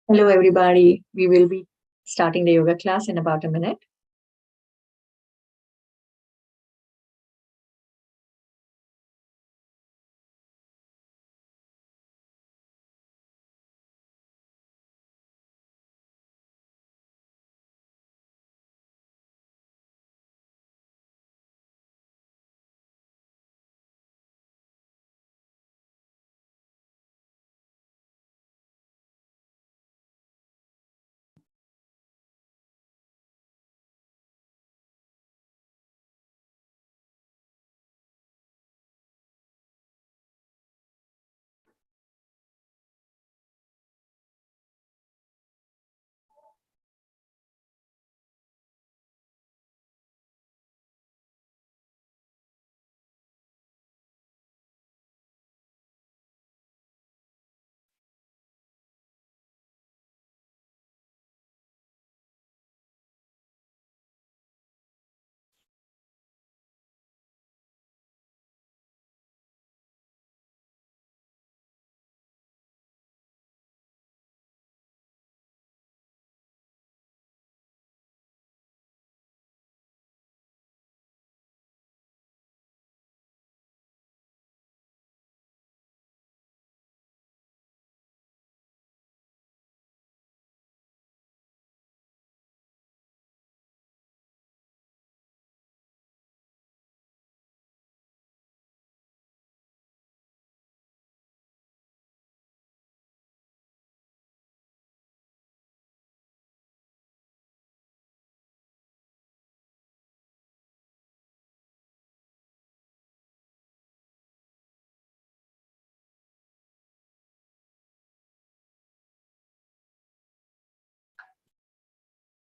Hello, everybody. We will be starting the yoga class in about a minute.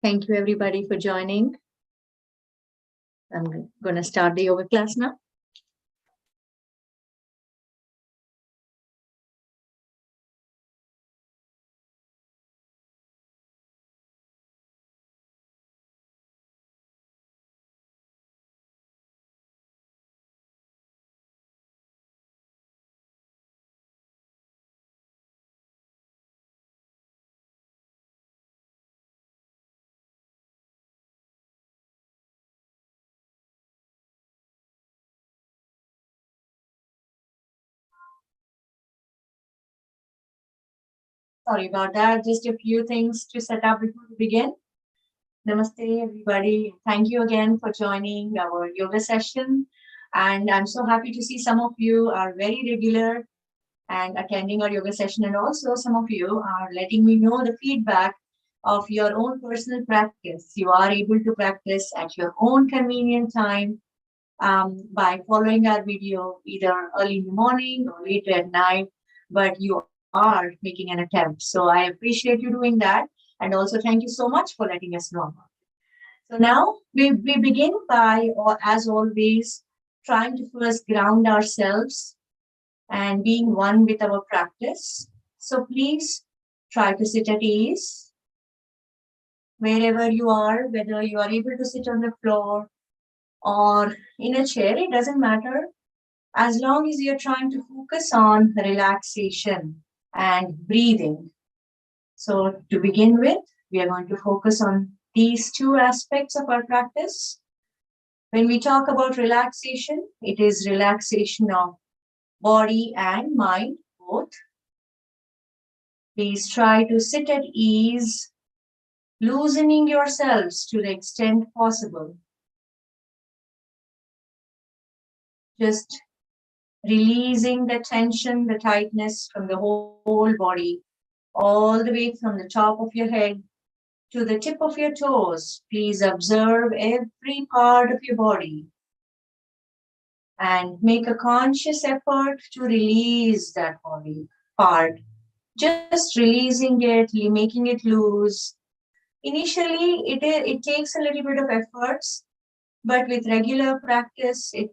Thank you, everybody, for joining. I'm going to start the yoga class now. Sorry about that. Just a few things to set up before we begin. Namaste, everybody. Thank you again for joining our yoga session. And I'm so happy to see some of you are very regular and attending our yoga session. And also, some of you are letting me know the feedback of your own personal practice. You are able to practice at your own convenient time by following our video either early in the morning or later at night, but you are making an attempt. So I appreciate you doing that. And also, thank you so much for letting us know about it. So now we begin by, or as always, trying to first ground ourselves and being one with our practice. So please try to sit at ease wherever you are, whether you are able to sit on the floor or in a chair, it doesn't matter. As long as you're trying to focus on relaxation and breathing. So to begin with, we are going to focus on these two aspects of our practice. When we talk about relaxation, it is relaxation of body and mind, both. Please try to sit at ease, loosening yourselves to the extent possible. Just releasing the tension, the tightness from the whole body, all the way from the top of your head to the tip of your toes. Please observe every part of your body and make a conscious effort to release that body part. Just releasing it, making it loose. Initially, it takes a little bit of efforts, but with regular practice, it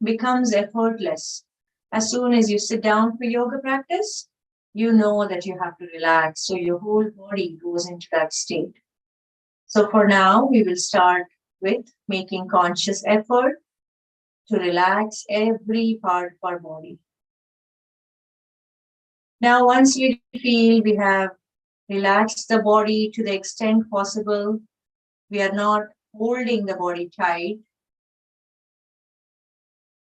becomes effortless. As soon as you sit down for yoga practice, you know that you have to relax. So your whole body goes into that state. So for now, we will start with making conscious effort to relax every part of our body. Now, once you feel we have Relax the body to the extent possible. We are not holding the body tight.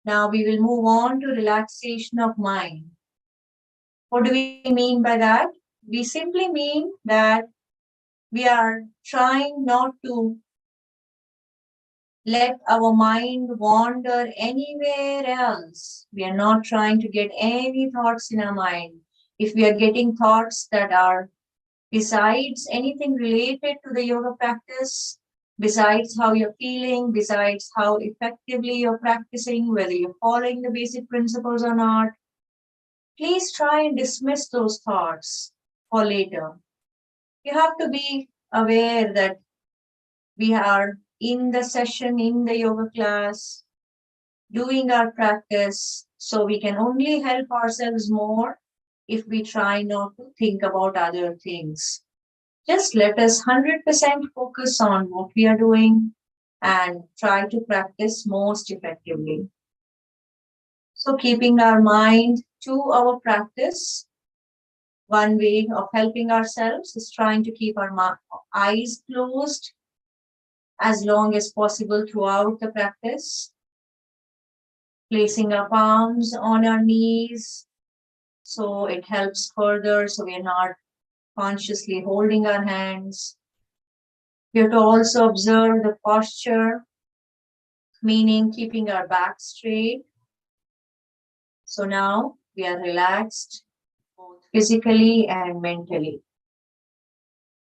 Now we will move on to relaxation of mind. What do we mean by that? We simply mean that we are trying not to let our mind wander anywhere else. We are not trying to get any thoughts in our mind. If we are getting thoughts that are besides anything related to the yoga practice, besides how you're feeling, besides how effectively you're practicing, whether you're following the basic principles or not, please try and dismiss those thoughts for later. You have to be aware that we are in the session, in the yoga class, doing our practice, so we can only help ourselves more if we try not to think about other things. Just let us 100% focus on what we are doing and try to practice most effectively. So, keeping our mind to our practice, one way of helping ourselves is trying to keep our eyes closed as long as possible throughout the practice, placing our palms on our knees so it helps further, so we are not consciously holding our hands. We have to also observe the posture, meaning keeping our back straight. So now we are relaxed, both physically and mentally.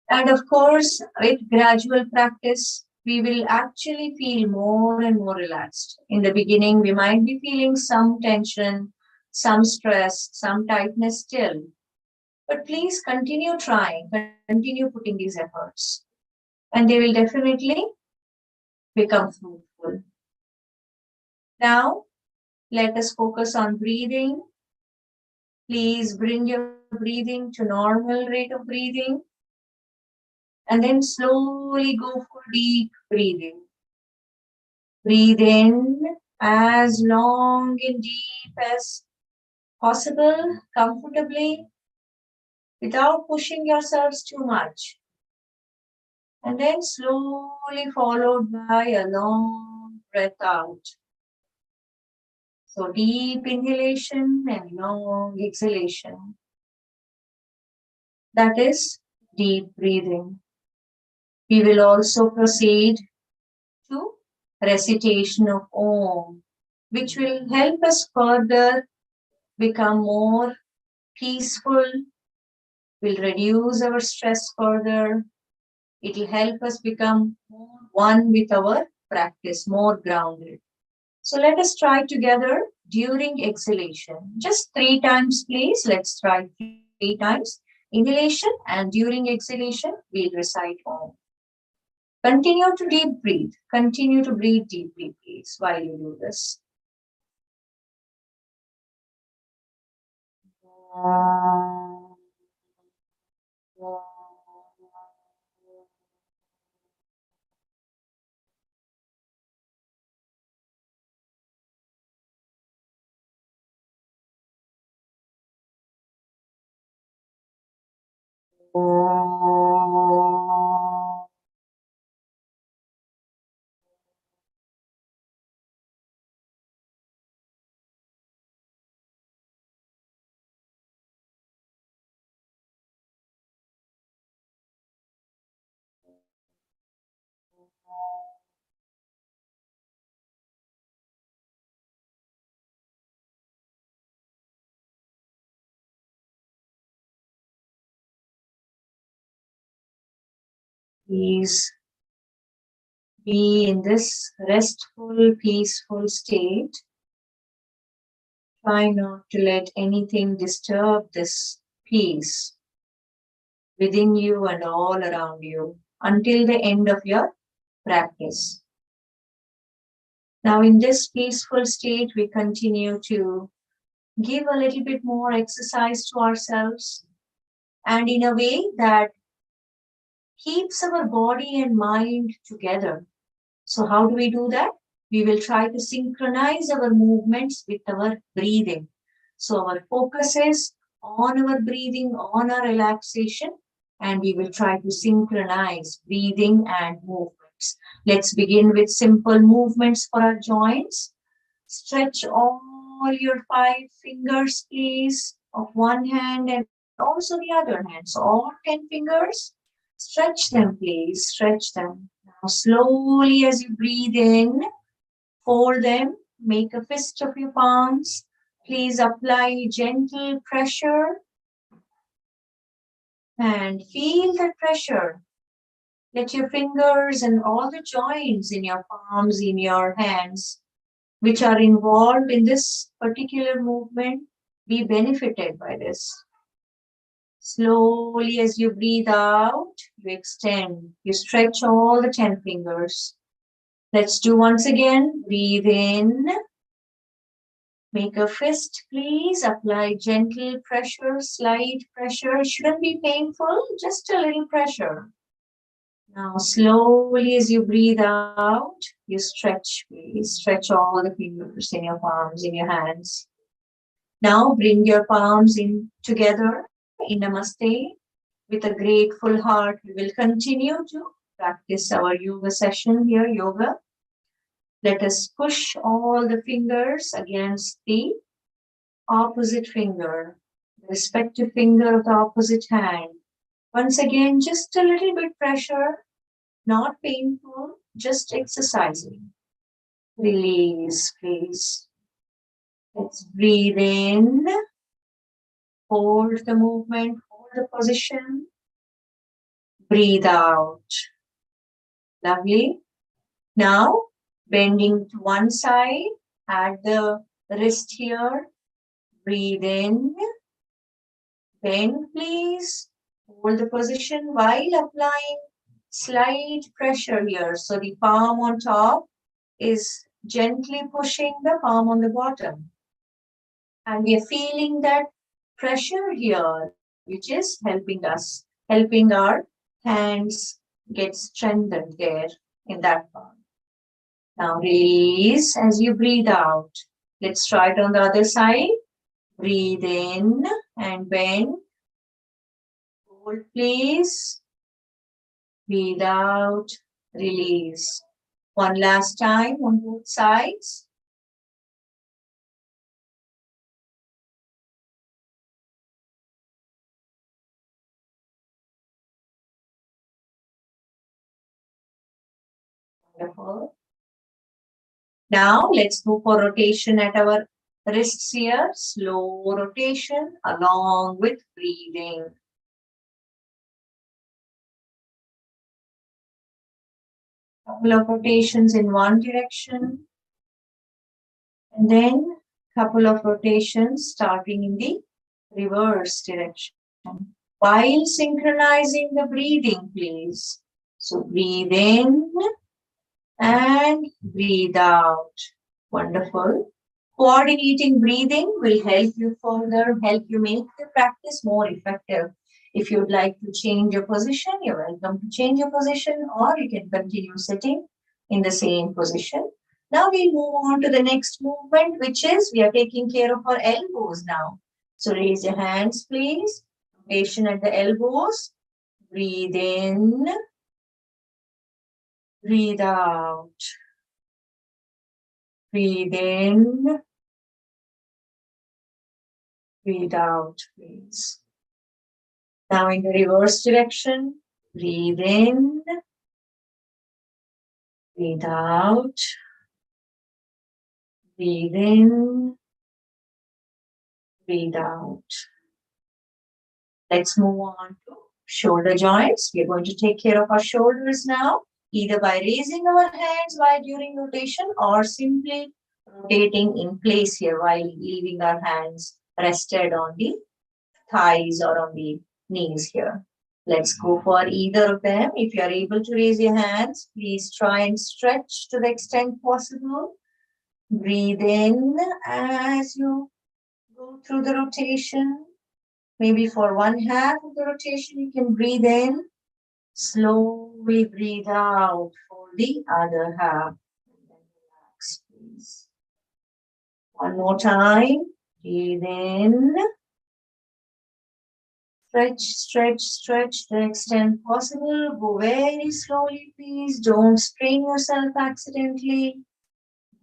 And of course, with gradual practice, we will actually feel more and more relaxed. In the beginning, we might be feeling some tension, some stress, some tightness still. But please continue trying, continue putting these efforts, and they will definitely become fruitful. Now, let us focus on breathing. Please bring your breathing to normal rate of breathing. And then slowly go for deep breathing. Breathe in as long and deep as possible, comfortably, without pushing yourselves too much. And then slowly followed by a long breath out. So deep inhalation and long exhalation. That is deep breathing. We will also proceed to recitation of Om, which will help us further become more peaceful, will reduce our stress further. It will help us become more one with our practice, more grounded. So let us try together during exhalation. Just 3 times, please. Let's try 3 times. Inhalation and during exhalation, we'll recite Om. Continue to deep breathe. Continue to breathe deeply, please, while you do this. Please be in this restful, peaceful state. Try not to let anything disturb this peace within you and all around you until the end of your practice. Now, in this peaceful state, we continue to give a little bit more exercise to ourselves and in a way that keeps our body and mind together. So how do we do that? We will try to synchronize our movements with our breathing. So our focus is on our breathing, on our relaxation, and we will try to synchronize breathing and movements. Let's begin with simple movements for our joints. Stretch all your 5 fingers, please, of one hand and also the other hand. So all 10 fingers, stretch them, please, stretch them. Now slowly as you breathe in, fold them, make a fist of your palms. Please apply gentle pressure and feel that pressure. Let your fingers and all the joints in your palms, in your hands, which are involved in this particular movement, be benefited by this. Slowly as you breathe out, you extend, you stretch all the 10 fingers. Let's do once again. Breathe in. Make a fist, please. Apply gentle pressure, slight pressure. It shouldn't be painful, just a little pressure. Now, slowly as you breathe out, you stretch, please. Stretch all the fingers in your palms, in your hands. Now, bring your palms in together in Namaste. With a grateful heart, we will continue to practice our yoga session here, yoga. Let us push all the fingers against the opposite finger, the respective finger of the opposite hand. Once again, just a little bit pressure, not painful, just exercising. Release, please. Let's breathe in, hold the movement, hold the position. Breathe out. Lovely. Now, bending to one side, add the wrist here. Breathe in. Bend, please. Hold the position while applying slight pressure here. So the palm on top is gently pushing the palm on the bottom. And we are feeling that pressure here, which is helping us, helping our hands get strengthened there in that part. Now release as you breathe out. Let's try it on the other side. Breathe in and bend. Hold, please. Breathe out. Release. One last time on both sides. Wonderful. Now let's go for rotation at our wrists here. Slow rotation along with breathing. Couple of rotations in one direction. And then couple of rotations starting in the reverse direction. While synchronizing the breathing, please. So breathe in and breathe out. Wonderful. Coordinating breathing will help you further, help you make the practice more effective. If you'd like to change your position, you're welcome to change your position, or you can continue sitting in the same position. Now we'll move on to the next movement, which is we are taking care of our elbows now. So raise your hands, please. Rotation at the elbows. Breathe in. Breathe out. Breathe in. Breathe out, please. Now in the reverse direction, breathe in. Breathe out. Breathe in. Breathe out. Let's move on to shoulder joints. We're going to take care of our shoulders now, either by raising our hands while during rotation or simply rotating in place here while leaving our hands rested on the thighs or on the knees here. Let's go for either of them. If you are able to raise your hands, please try and stretch to the extent possible. Breathe in as you go through the rotation. Maybe for one half of the rotation, you can breathe in. Slowly breathe out for the other half. And then relax, please. One more time. Breathe in. Stretch to the extent possible. Go very slowly, please. Don't strain yourself accidentally.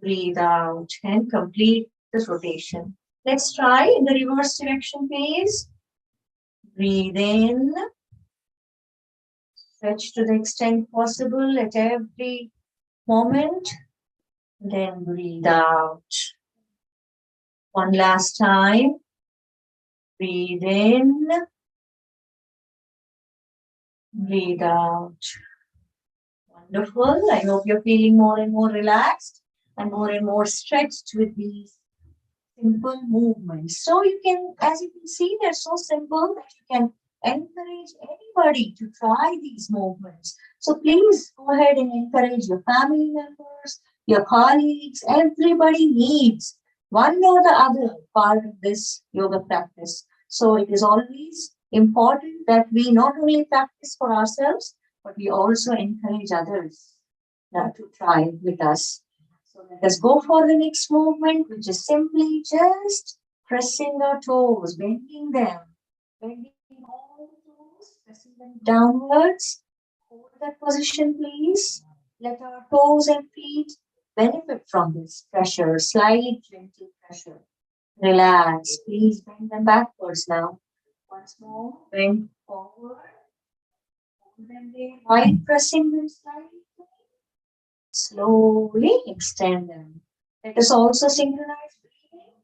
Breathe out and complete this rotation. Let's try in the reverse direction, please. Breathe in. Stretch to the extent possible at every moment. Then breathe out. One last time. Breathe in. Breathe out. Wonderful. I hope you're feeling more and more relaxed and more stretched with these simple movements. So you can, as you can see, they're so simple that you can encourage anybody to try these movements. So please go ahead and encourage your family members, your colleagues. Everybody needs one or the other part of this yoga practice. So it is always important that we not only practice for ourselves, but we also encourage others to try with us. So let us go for the next movement, which is simply just pressing our toes, bending them, bending all the toes, pressing them downwards. Hold that position, please. Let our toes and feet benefit from this pressure, slight gentle pressure. Relax. Please bend them backwards now. Once more, bend forward. Hold them there while pressing them slightly. Slowly extend them. Let us also synchronize breathing.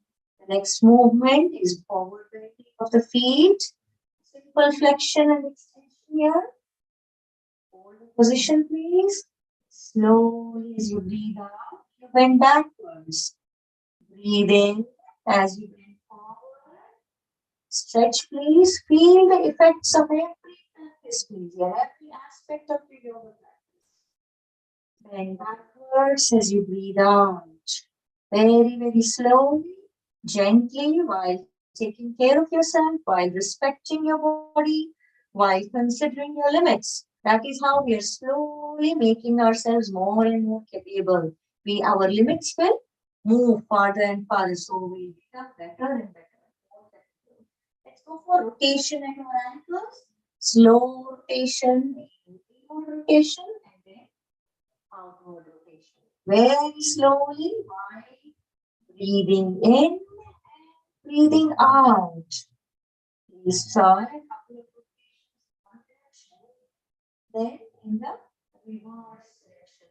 The next movement is forward bending of the feet. Simple flexion and extension here. Hold the position, please. Slowly as you breathe out, you bend backwards. Breathe in as you bend forward. Stretch, please. Feel the effects of every practice, please. Every aspect of the yoga practice. Bend backwards as you breathe out. Very slowly, gently, while taking care of yourself, while respecting your body, while considering your limits. That is how we are slowly making ourselves more and more capable. Our limits will move farther and farther, so we become better and better. Let's go for rotation at our ankles. Slow rotation, inward rotation, and then outward rotation. Very slowly while breathing in and breathing out. Please try a couple of rotations in one direction, then in the reverse direction.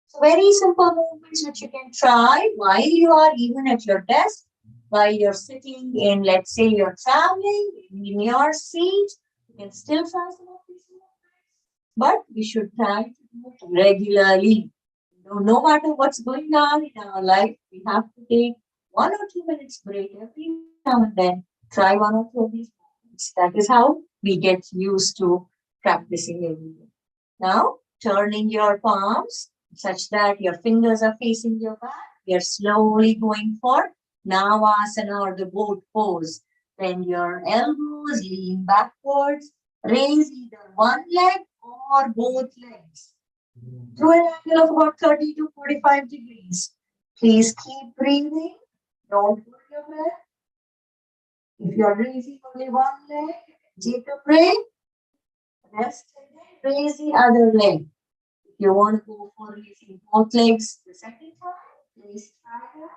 So very simple movements which you can try while you are even at your desk, while you're sitting in, let's say you're traveling in your seat. You can still try some of these movements, but we should try to do it regularly. No matter what's going on in our life, we have to take 1 or 2 minutes break every now and then. Try one or two of these movements. That is how we get used to practicing every day. Now, turning your palms such that your fingers are facing your back. We are slowly going for Navasana or the boat pose. Bend your elbows, lean backwards, raise either one leg or both legs to an angle of about 30 to 45 degrees. Please keep breathing. Don't hold your breath. If you are raising only one leg, take a break. Rest and then raise the other leg. If you want to go for raising both legs the second time, please try that.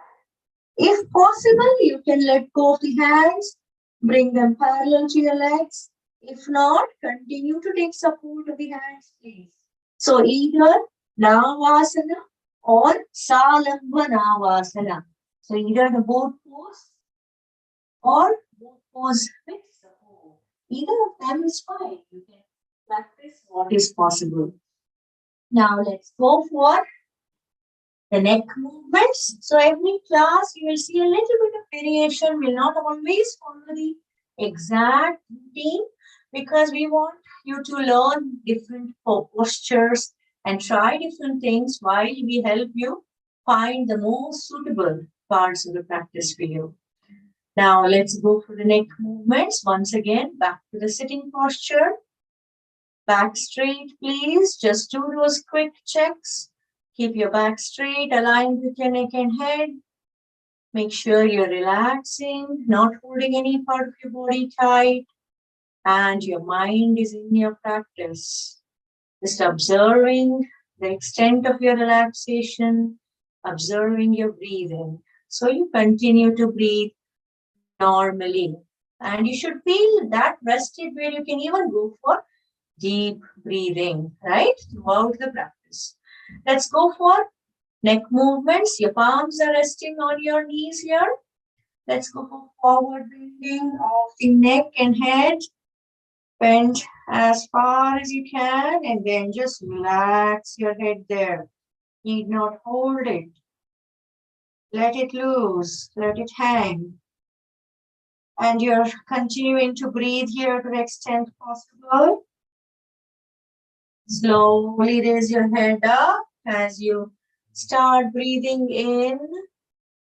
If possible, you can let go of the hands, bring them parallel to your legs. If not, continue to take support of the hands, please. So either Navasana or Salambanavasana. So either the boat pose or boat pose with support. Either of them is fine. You can practice what is possible. Now let's go for the neck movements. So every class you will see a little bit of variation. We'll not always follow the exact routine because we want you to learn different postures and try different things while we help you find the most suitable parts of the practice for you. Now let's go for the neck movements. Once again, back to the sitting posture. Back straight, please. Just do those quick checks. Keep your back straight, aligned with your neck and head. Make sure you're relaxing, not holding any part of your body tight, and your mind is in your practice. Just observing the extent of your relaxation, observing your breathing. So you continue to breathe normally. And you should feel that rested where you can even go for deep breathing, right? Throughout the practice. Let's go for neck movements. Your palms are resting on your knees here. Let's go for forward bending of the neck and head. Bend as far as you can and then just relax your head there. Need not hold it. Let it loose. Let it hang. And you're continuing to breathe here to the extent possible. Slowly raise your head up as you start breathing in.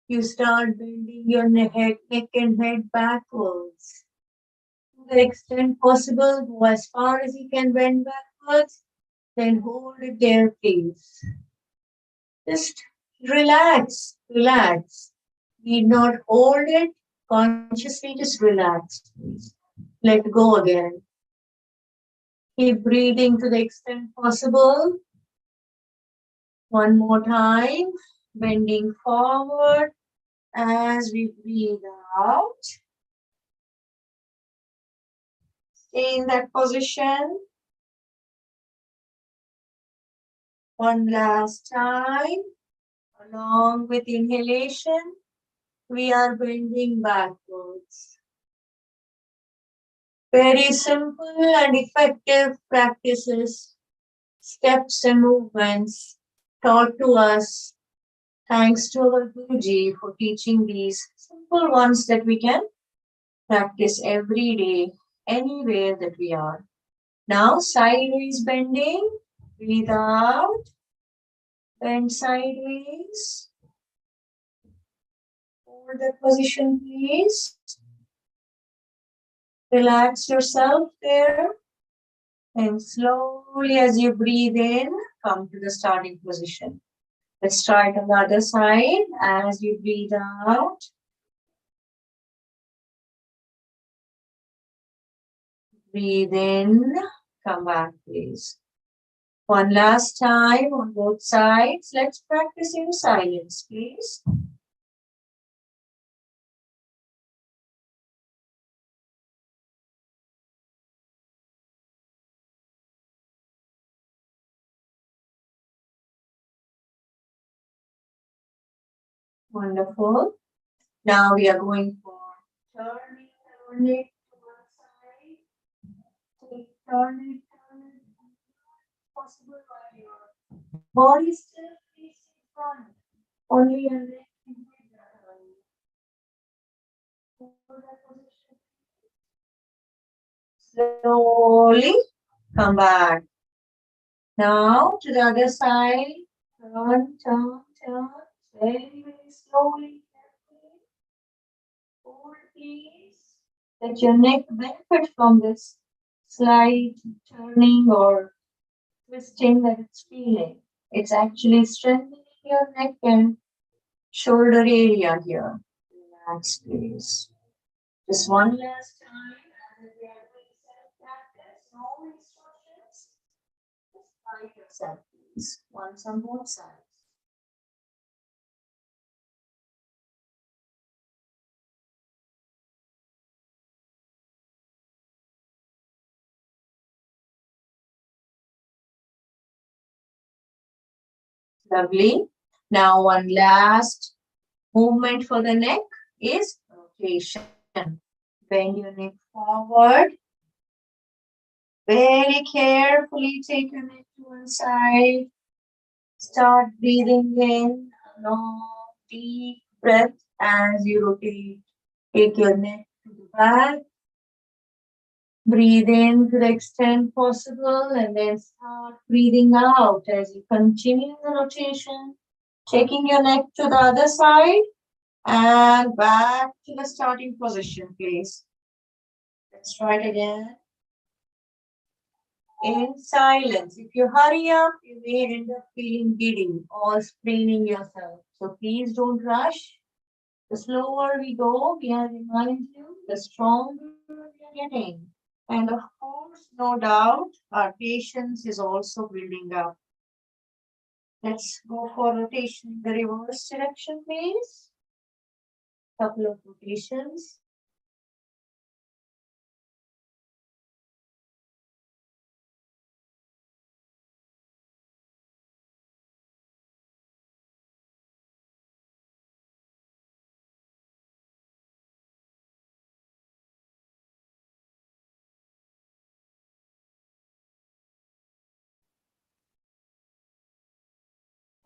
You start bending your neck and head backwards. To the extent possible, go as far as you can bend backwards, then hold it there, please. Just relax, relax. Need not hold it. Consciously just relax, please. Let go again. Keep breathing to the extent possible. One more time. Bending forward as we breathe out. Stay in that position. One last time. Along with inhalation, we are bending backwards. Very simple and effective practices, steps and movements taught to us thanks to our Guruji for teaching these simple ones that we can practice every day, anywhere that we are. Now, sideways bending, breathe out, bend sideways. Hold that position, please. Relax yourself there. And slowly as you breathe in, come to the starting position. Let's try it on the other side as you breathe out. Breathe in, come back please. One last time on both sides. Let's practice in silence, please. Wonderful. Now we are going for turning to one side. Turn it. Possible while your body still facing front. Only your neck and head are hold that position. Slowly come back. Now to the other side. Turn. Very, very slowly, carefully. Hold please. Let your neck benefit from this slight turning or twisting that it's feeling. It's actually strengthening your neck and shoulder area here. Relax, please. Just one last time. As we are doing self-practice, no instructions. Just try yourself, please. Once on both sides. Lovely. Now one last movement for the neck is rotation. Bend your neck forward. Very carefully take your neck to one side. Start breathing in a long, deep breath as you rotate. Take your neck to the back. Breathe in to the extent possible and then start breathing out as you continue the rotation. Taking your neck to the other side and back to the starting position, please. Let's try it again. In silence. If you hurry up, you may end up feeling giddy or straining yourself. So please don't rush. The slower we go, we are remind you, the stronger we are getting. And of course, no doubt, our patience is also building up. Let's go for rotation in the reverse direction, please. Couple of rotations.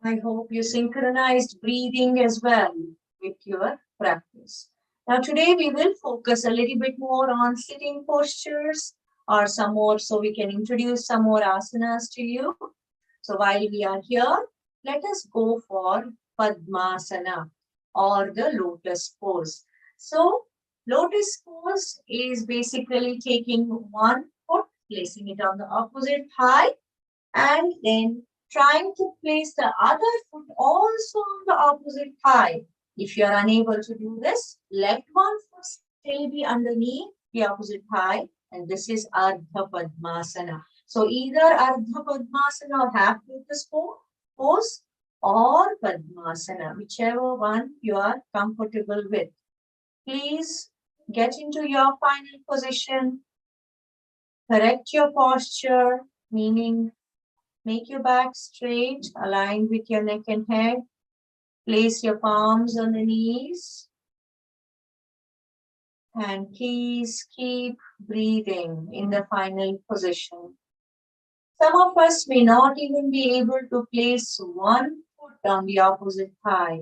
I hope you synchronized breathing as well with your practice. Now, today we will focus a little bit more on sitting postures or some more, so we can introduce some more asanas to you. So, while we are here, let us go for Padmasana or the lotus pose. So, lotus pose is basically taking one foot, placing it on the opposite thigh, and then trying to place the other foot also on the opposite thigh. If you are unable to do this, let one foot still be underneath the opposite thigh, and this is Ardha Padmasana. So either Ardha Padmasana or half lotus pose or Padmasana, whichever one you are comfortable with. Please get into your final position, correct your posture, meaning make your back straight, aligned with your neck and head. Place your palms on the knees. And please keep breathing in the final position. Some of us may not even be able to place one foot on the opposite thigh.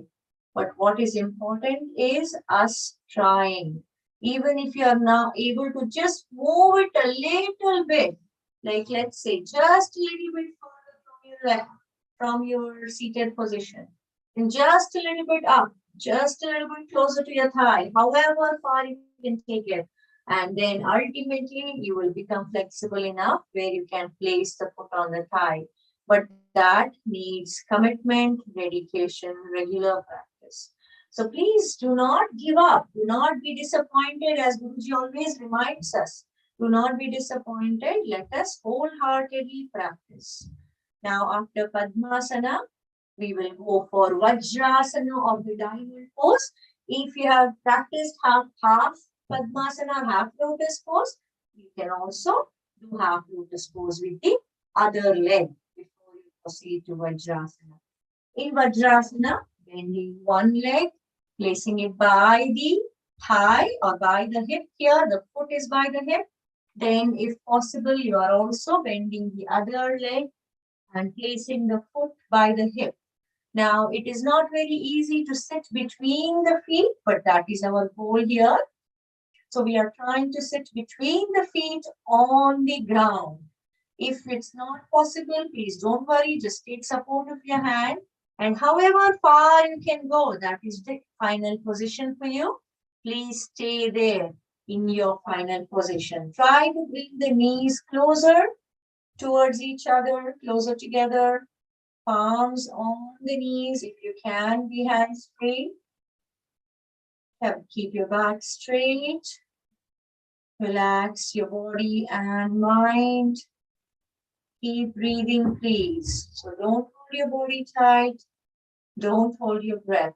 But what is important is us trying. Even if you are not able to just move it a little bit, like let's say just a little bit further from your left, from your seated position, and just a little bit up, just a little bit closer to your thigh, however far you can take it. And then ultimately you will become flexible enough where you can place the foot on the thigh. But that needs commitment, dedication, regular practice. So please do not give up. Do not be disappointed, as Guruji always reminds us. Do not be disappointed. Let us wholeheartedly practice. Now, after Padmasana, we will go for Vajrasana or the diamond pose. If you have practiced half Padmasana, half lotus pose, you can also do half lotus pose with the other leg before you proceed to Vajrasana. In Vajrasana, bending one leg, placing it by the thigh or by the hip here, the foot is by the hip. Then, if possible, you are also bending the other leg and placing the foot by the hip. Now, it is not very easy to sit between the feet, but that is our goal here. So, we are trying to sit between the feet on the ground. If it's not possible, please don't worry, just take support of your hand. And however far you can go, that is the final position for you. Please stay there in your final position. Try to bring the knees closer towards each other, closer together. Palms on the knees, if you can, be hands free. Keep your back straight. Relax your body and mind. Keep breathing, please. So don't hold your body tight. Don't hold your breath.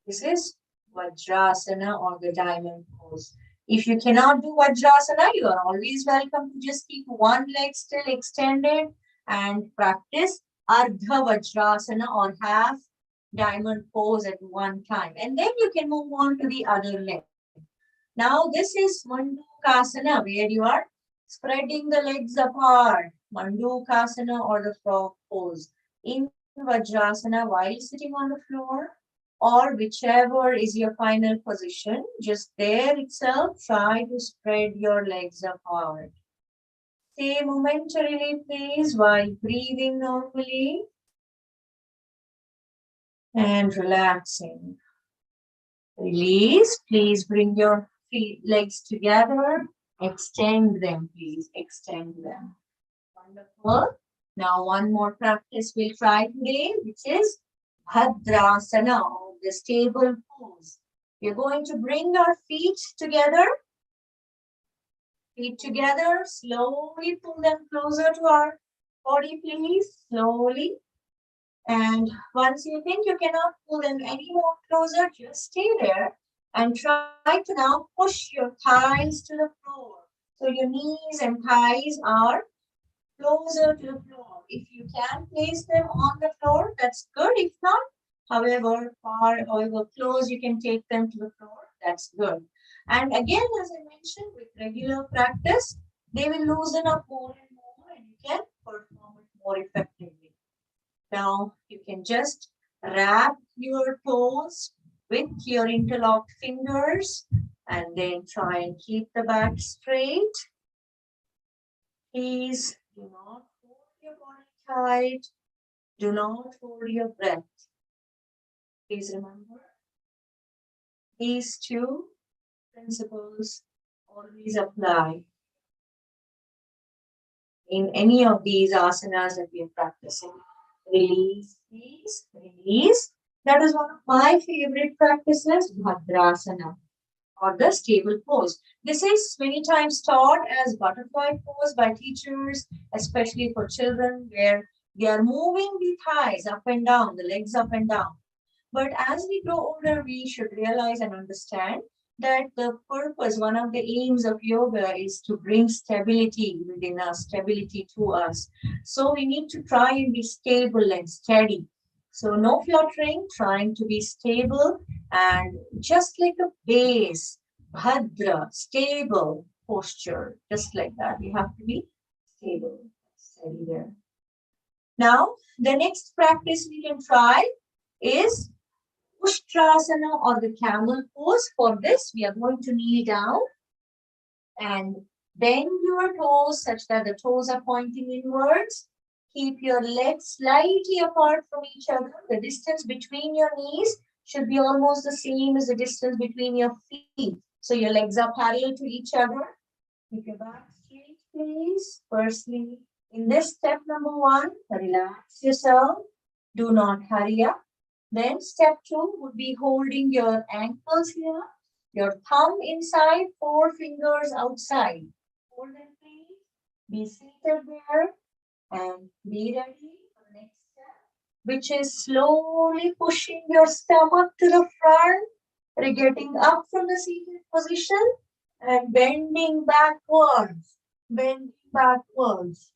This is Vajrasana or the diamond pose. If you cannot do Vajrasana, you are always welcome to just keep one leg still extended and practice Ardha Vajrasana or half diamond pose at one time. And then you can move on to the other leg. Now, this is Mandukasana, where you are spreading the legs apart. Mandukasana or the frog pose. In Vajrasana while sitting on the floor, or whichever is your final position, just there itself, try to spread your legs apart. Stay momentarily, please, while breathing normally and relaxing. Release. Please bring your legs together. Extend them, please. Extend them. Wonderful. Now, one more practice we'll try today, which is Bhadrasana, or the stable pose. We're going to bring our feet together, slowly pull them closer to our body, please, slowly. And once you think you cannot pull them any more closer, just stay there and try to now push your thighs to the floor. So your knees and thighs are closer to the floor. If you can place them on the floor, that's good. If not, however close you can take them to the floor, that's good. And again, as I mentioned, with regular practice, they will loosen up more and more and you can perform it more effectively. Now, you can just wrap your toes with your interlocked fingers and then try and keep the back straight. Please do not hold your body tight. Do not hold your breath. Please remember, these two principles always apply in any of these asanas that we are practicing. Release, please, release. That is one of my favorite practices, Bhadrasana, or the stable pose. This is many times taught as butterfly pose by teachers, especially for children, where they are moving the thighs up and down, the legs up and down. But as we grow older, we should realize and understand that the purpose, one of the aims of yoga is to bring stability within us, stability to us. So we need to try and be stable and steady. So no fluttering, trying to be stable and just like a base, bhadra, stable posture, just like that. We have to be stable, steady there. Now, the next practice we can try is Ustrasana or the camel pose. For this, we are going to kneel down and bend your toes such that the toes are pointing inwards. Keep your legs slightly apart from each other. The distance between your knees should be almost the same as the distance between your feet. So your legs are parallel to each other. Keep your back straight, please. Firstly, in this step number 1, relax yourself. Do not hurry up. Then step 2 would be holding your ankles here, your thumb inside, 4 fingers outside. Hold them, please. Be seated there and be ready for the next step, which is slowly pushing your stomach to the front, getting up from the seated position and bending backwards, bending backwards.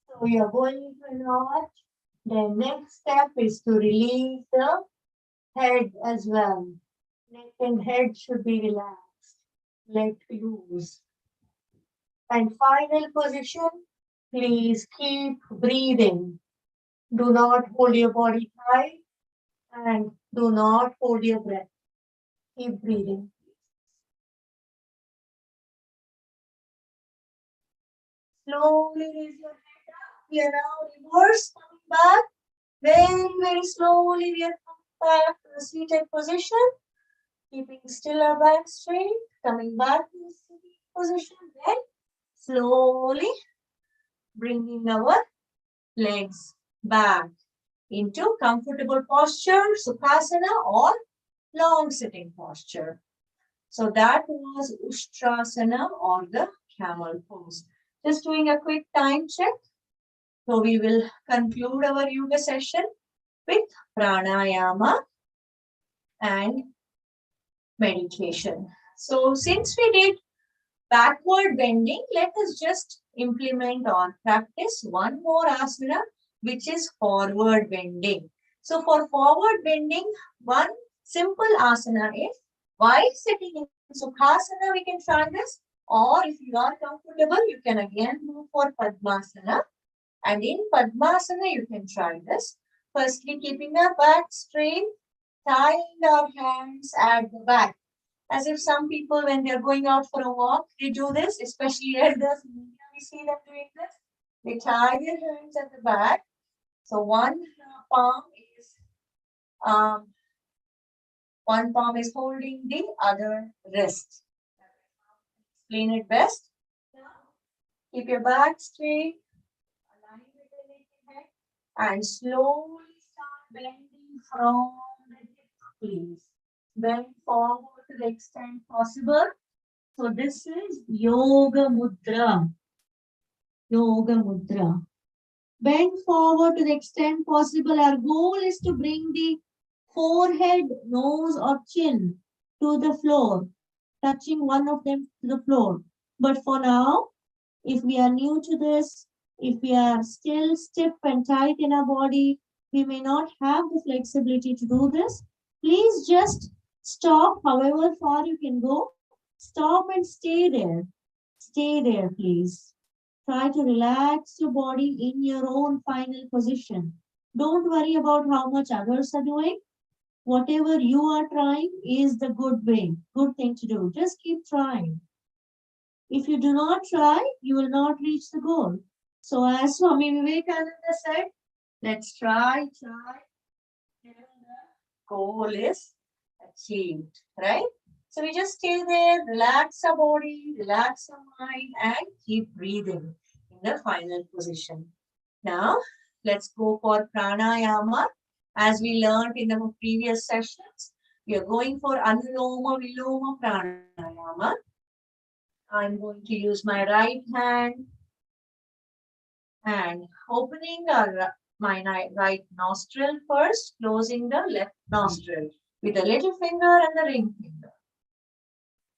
So you're going into an arch. The next step is to release the head as well. Neck and head should be relaxed, let loose. And final position, please keep breathing. Do not hold your body tight and do not hold your breath. Keep breathing. Slowly raise your head up. We are now reverse, coming back. Very, very slowly we are coming back to the seated position. Keeping still our back straight. Coming back to the seated position. Then slowly bringing our legs back into comfortable posture, Sukhasana or long sitting posture. So that was Ustrasana or the camel pose. Just doing a quick time check. So we will conclude our yoga session with pranayama and meditation. So since we did backward bending, let us just implement or practice one more asana, which is forward bending. So for forward bending, one simple asana is, while sitting in Sukhasana, we can try this, or if you are comfortable, you can again move for Padmasana. And in Padmasana, you can try this. Firstly, keeping our back straight, tying our hands at the back. As if some people, when they're going out for a walk, they do this, especially elders. We see them doing this. They tie their hands at the back. So one palm is holding the other wrist. Explain it best. Keep your back straight, align with the naked head, and slowly start bending from the hip, please. Bend forward to the extent possible. So this is Yoga Mudra. Yoga Mudra. Bend forward to the extent possible. Our goal is to bring the forehead, nose, or chin to the floor, touching one of them to the floor. But for now, if we are new to this, if we are still stiff and tight in our body, we may not have the flexibility to do this. Please just stop however far you can go. Stop and stay there. Stay there, please. Try to relax your body in your own final position. Don't worry about how much others are doing. Whatever you are trying is the good way, good thing to do. Just keep trying. If you do not try, you will not reach the goal. So as Swami Vivekananda said, let's try till the goal is achieved, right? So we just stay there, relax our body, relax our mind, and keep breathing in the final position. Now, let's go for pranayama. As we learned in the previous sessions, we are going for Anuloma Viloma Pranayama. I'm going to use my right hand and opening my right nostril first, closing the left nostril with the little finger and the ring finger.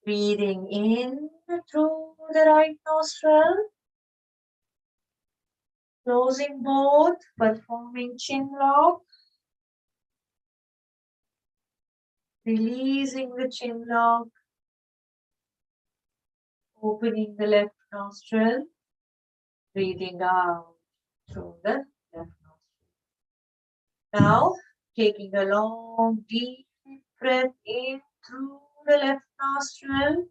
Breathing in through the right nostril, closing both, performing chin lock, releasing the chin lock, opening the left nostril, breathing out through the left nostril. Now, taking a long, deep breath in through the left nostril,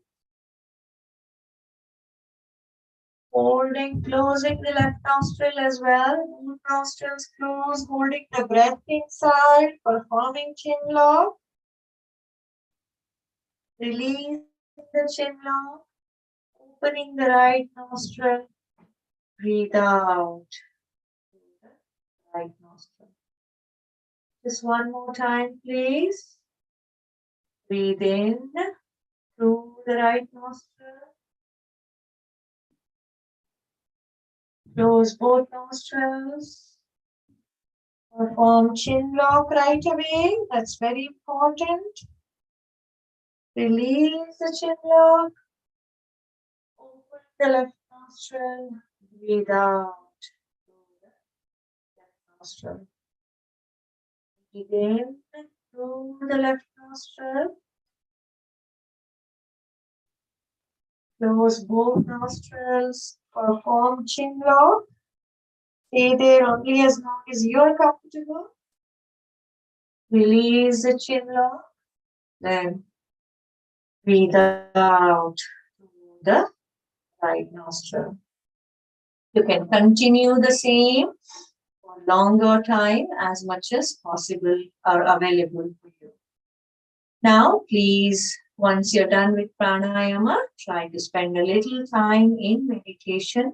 holding, closing the left nostril as well. Both nostrils closed, holding the breath inside, performing chin lock. Releasing the chin lock, opening the right nostril, breathe out through the right nostril. Just one more time, please. Breathe in through the right nostril. Close both nostrils. Perform chin lock right away. That's very important. Release the chin lock. Open the left nostril. Breathe out through the left nostril. Breathe in through the left nostril. Close both nostrils. Perform chin lock. Stay there only as long as you are comfortable. Release the chin lock. Then breathe out through the right nostril. You can continue the same for longer time as much as possible are available for you. Now, please, once you're done with pranayama, try to spend a little time in meditation,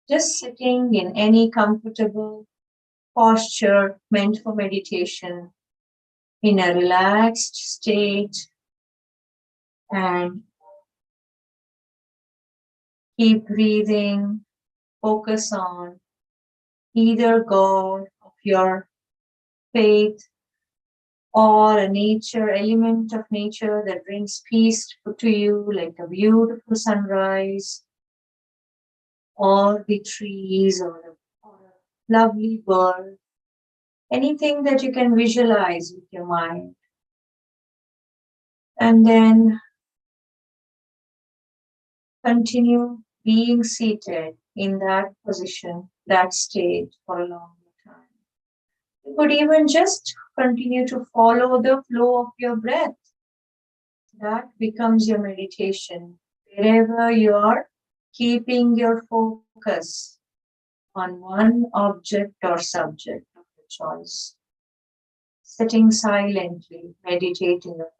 just sitting in any comfortable posture meant for meditation in a relaxed state, and keep breathing. Focus on either God of your faith or a nature element of nature that brings peace to you, like a beautiful sunrise, or the trees, or a lovely bird, anything that you can visualize with your mind. And then continue being seated in that position, that state for a longer time. You could even just continue to follow the flow of your breath. That becomes your meditation. Wherever you are, keeping your focus on one object or subject of your choice. Sitting silently, meditating upon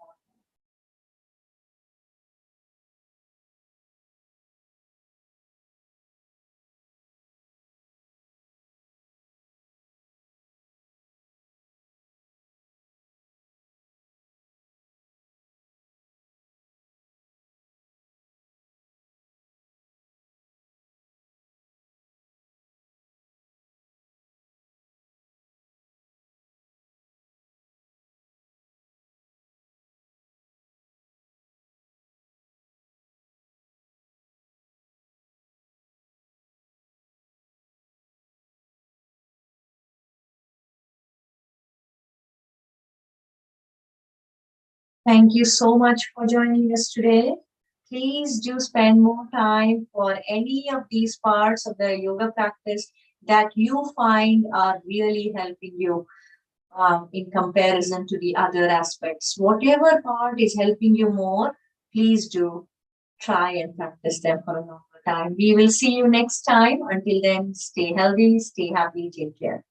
Thank you so much for joining us today. Please do spend more time for any of these parts of the yoga practice that you find are really helping you in comparison to the other aspects. Whatever part is helping you more, please do try and practice them for a longer time. We will see you next time. Until then, stay healthy, stay happy, take care.